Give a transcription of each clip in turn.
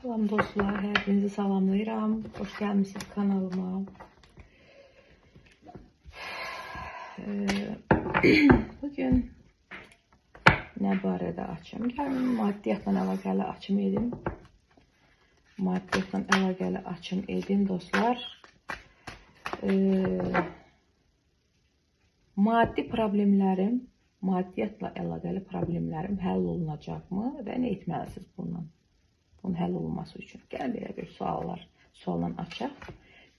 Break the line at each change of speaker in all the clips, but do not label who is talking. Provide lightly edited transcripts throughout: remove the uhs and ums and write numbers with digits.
Salam dostlar, hepinizi salamlayıram. Hoş gəlmişsiniz kanalıma. Bugün nə barədə açım? Gəlin maddiyyatla əlaqəli açım edim. Maddiyyatla əlaqəli açım edim dostlar. Maddi problemlərim, maddiyyatla əlaqəli problemlərim həll olunacaqmı və nə etməlisiniz bundan? Bunun həll olunması üçün. Gəlin belə bir sualdan açaq.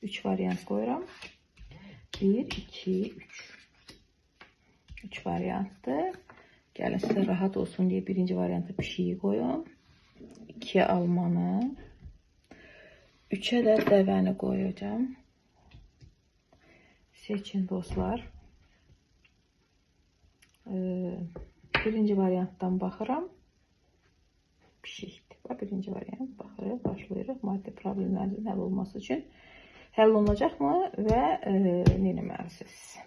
3 variant qoyuram. 1, 2, 3. 3 variantdır. Gəlin sizə rahat olsun deyə birinci variantı pişiyi qoyun. 2 almanı. 3'ə də dəvəni qoyacağım. Seçin dostlar. Birinci variantdan baxıram. Pişikdir. Birinci variant baxırıq, başlayırıq. Maddi problemlərin həll olması üçün həll olunacaqmı və nə etməlisiniz?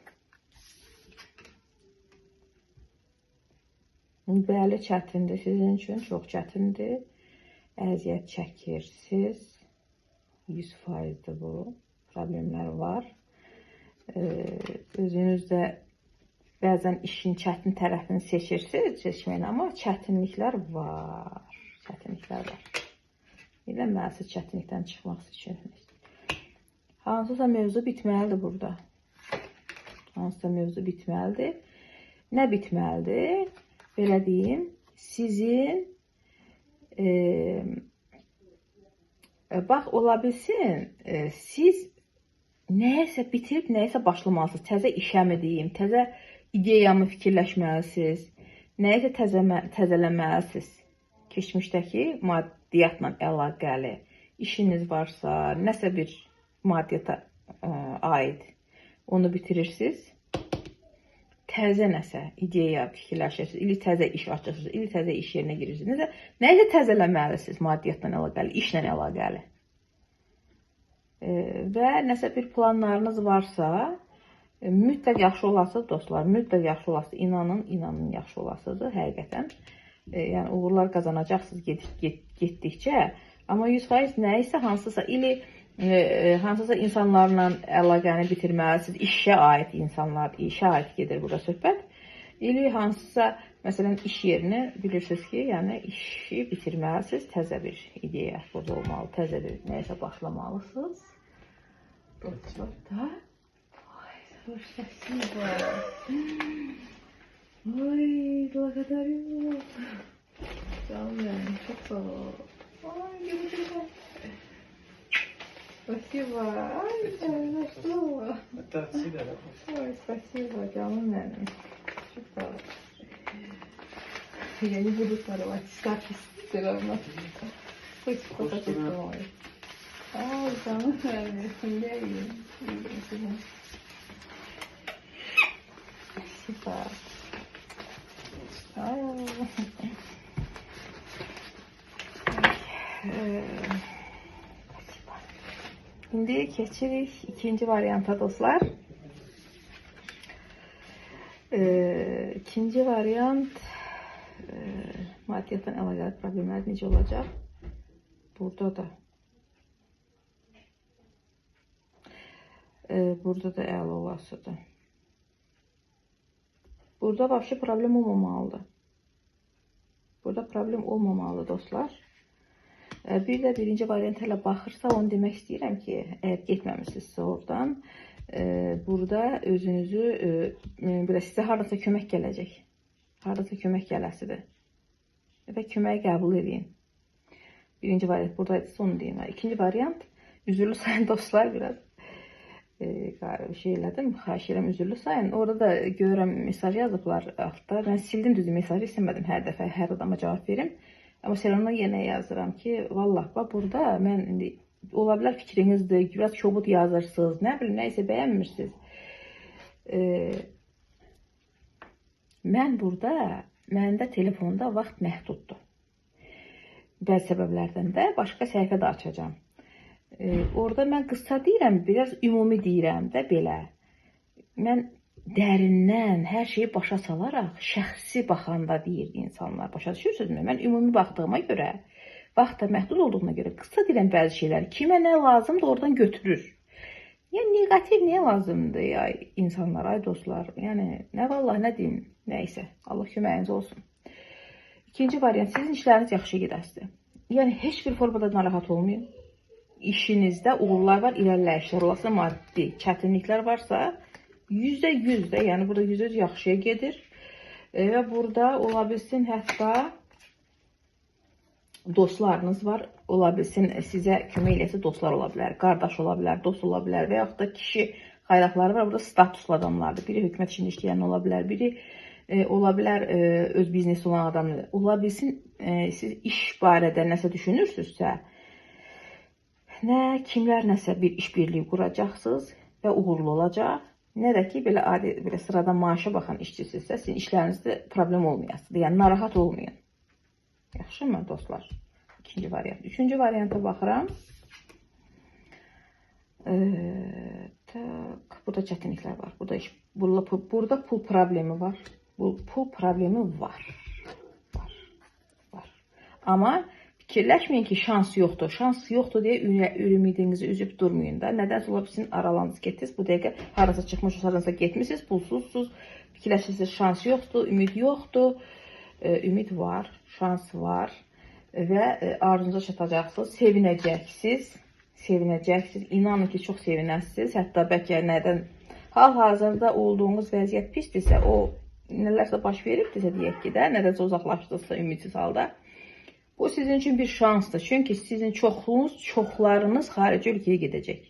Bəli, çətindir sizin üçün, çox çətindir. Əziyyət çəkirsiniz. 100%'dir bu. Problemlər var. Özünüzdə bəzən işin çətin tərəfini seçirsiniz, amma çətinliklər var. Çətinliklər var. Eləməlisiniz çətinlikdən çıxmaq üçün. Hansısa mövzu bitməlidir burada. Hansısa mövzu bitməlidir. Nə bitməlidir? Belə deyim, sizin bax, ola bilsin, siz nəyəsə bitirib, nəyəsə başlamalısınız. Təzə işəmi deyim, təzə ideyamı fikirləşməlisiniz. Nəyəsə təzələməlisiniz. Keçmişdəki maddiyyatla əlaqəli işiniz varsa, nəsə bir maddiyyata aid onu bitirirsiniz. Təzə nəsə ideya fikirləşirsiniz, ili təzə iş açırsınız, ili təzə iş yerinə girirsiniz. Nəyəsə təzələməlisiniz maddiyyatla əlaqəli, işlə əlaqəli. Və nəsə bir planlarınız varsa, mütləq yaxşı olasınız dostlar, mütləq yaxşı olasınız. İnanın yaxşı olasınız həqiqətən. Yəni uğurlar qazanacaqsınız getdikcə. Amma 100% nəyisə hansısa hansısa insanlarla əlaqəni bitirməlisiniz. İşə aid insanlar, işə aid gedir burada söhbət. İli hansısa, məsələn, iş yerini bilirsiniz ki, yəni işi bitirməlisiniz. Təzə bir ideya burada olmalı, təzə bir nəyəsə başlamalısınız. Dostlar da. Ay, спасибо. Ой, благодарю. Canım benim, çok sağ ol. Ay, görüşürüz. Спасибо. Ай, за что? Ой, спасибо, canım benim. Çok sağ ol. Я не буду сорвать статус все равно. Хоть кто-то мой. Ай, canım benim, я им. Спасибо. Şimdi keçirik ikinci varianta dostlar. İkinci variant maddiyyatla əlaqəli problemlər necə olacaq? Burada da əla olasıdır. Burada vəbşi problem olmamalıdır. Burada problem olmamalı dostlar. Bir də birinci variant hələ baxırsa, onu demək istəyirəm ki, əgər getməmişsinizsə oradan, burada özünüzü, sizə haradasa kömək gələcək. Haradasa kömək gələsidir. Və köməyi qəbul edin. Birinci variant buradaydısa onu deyim. İkinci variant, üzürlü sayın dostlar, biraz şey elədim, xahiş edirəm, üzürlü sayın. Orada da görürəm mesaj yazıblar altda. Mən sildim düzü mesajı, istəmədim hər dəfə hər adama cavab verim. Amma Selena'na yenə yazıram ki, vallah, burada mən indi ola bilər fikrinizdir, biraz kobud yazırsınız, nə bilim, nəysə bəyənmirsiniz. Mən burada, məndə telefonda vaxt məhduddur. Bəzi səbəblərdən də başqa səhifə də açacağam. Orada mən qısa deyirəm, biraz ümumi deyirəm də belə. Mən dərindən hər şeyi başa salaraq şəxsi baxanda deyir insanlar. Başa düşürsünüzmü? Mən ümumi baxdığıma görə Vaxt da məhdud olduğuna görə qısa deyirəm bəzi şeyləri. Kimə nə lazımdır oradan götürür. Yəni negativ niyə lazımdır ya insanlar, ay dostlar? Yəni nə vallahi nə deyim, nəysə. Allah köməyiniz olsun. İkinci variant, sizin işləriniz yaxşı gedəsidir. Yəni heç bir formada narahat olmayın. İşinizdə uğurlar var, irəliləyişlər olasa maddi çətinliklər varsa, %100 də, yəni burada %100 yaxşıya gedir. Və burada ola bilsin hətta dostlarınız var, ola bilsin sizə kömək eləsə dostlar ola bilər, qardaş ola bilər, dost ola bilər və yaxud da kişi xayraqları var, burada statuslu adamlardır. Biri hökumət işində işləyən ola bilər, biri ola bilər öz biznesi olan adamdır. Ola bilsin siz iş barədə nəsə düşünürsünüzsə, nə kimlər nəsə bir işbirliyi quracaqsınız və uğurlu olacaq. Nə də ki, belə adi, belə sıradan maaşa baxan işçisinizsə, sizin işlərinizdə problem olmayasıdır. Yəni, narahat olmayın. Yaxşı mı, dostlar? İkinci variant. Üçüncü varianta baxıram. Burada çətinliklər var. Burada pul problemi var. Pul problemi var. Amma fikirləşməyin ki, şans yoxdur. Şans yoxdur deyə ümidinizi üzüb durmayın da. Nədənsə ola bilsin, aralarınız getdiniz. Bu dəqiqə harasa çıxmışsınız, harasa getmişsiniz, pulsuzsuz. Fikirləşirsiniz, şans yoxdur, ümid yoxdur. Ümid var, şans var və arzunuza çatacaqsınız. Sevinəcəksiniz. İnanın ki, çox sevinəsiniz. Hətta bəlkə nədən hal-hazırda olduğunuz vəziyyət pisdirsə, o nələrsə baş veribdirsə deyək ki də, nədənsə uzaqlaşdırsa ümidsiz halda. Bu sizin üçün bir şansdır. Çünki sizin çoxlarınız xarici ölkəyə gedəcək.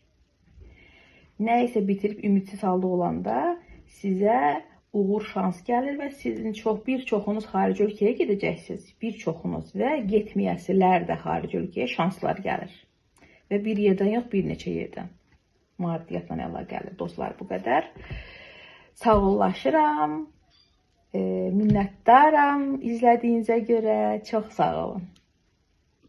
Nə isə bitirib ümidsiz halda olanda sizə uğur şans gəlir və sizin bir çoxunuz xarici ölkəyə gedəcəksiniz. Bir çoxunuz və getməyəsilər də xarici ölkəyə şanslar gəlir. Və bir yerdən yox, bir neçə yerdən. Maddiyyatla əlaqəli. Dostlar, bu qədər. Sağollaşıram. Minnətdaram izlədiyinizə görə. Çox sağ olun.